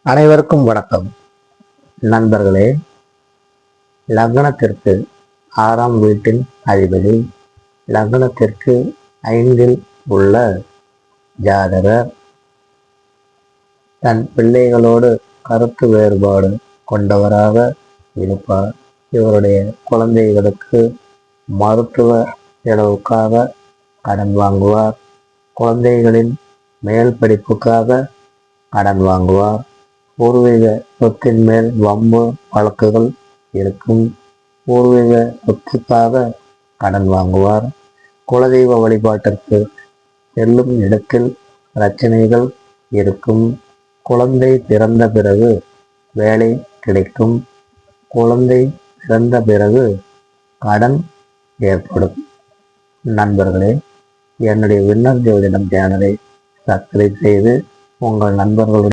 அனைவருக்கும் வணக்கம் நண்பர்களே. லக்னத்திற்கு 6ஆம் வீட்டின் அதிபதி, லக்னத்திற்கு 5இல் உள்ள ஜாதகர் தன் பிள்ளைகளோடு கருத்து வேறுபாடு கொண்டவராக இருப்பார். இவருடைய குழந்தைகளுக்கு மருத்துவ செலவுக்காக கடன் வாங்குவார். குழந்தைகளின் மேல் படிப்புக்காக கடன் வாங்குவார். பூர்வீக சொத்தின் மேல் வம்பு வழக்குகள் இருக்கும். பூர்வீக சொத்துக்காக கடன் வாங்குவார். குலதெய்வ வழிபாட்டிற்கு செல்லும் இடத்தில் பிரச்சனைகள் இருக்கும். குழந்தை பிறந்த பிறகு வேலை கிடைக்கும். குழந்தை பிறந்த பிறகு கடன் ஏற்படும். நண்பர்களே, என்னுடைய வின்னர் ஜோதிடம் சேனலை சப்ஸ்கிரைப் செய்து உங்கள் நண்பர்களுடன்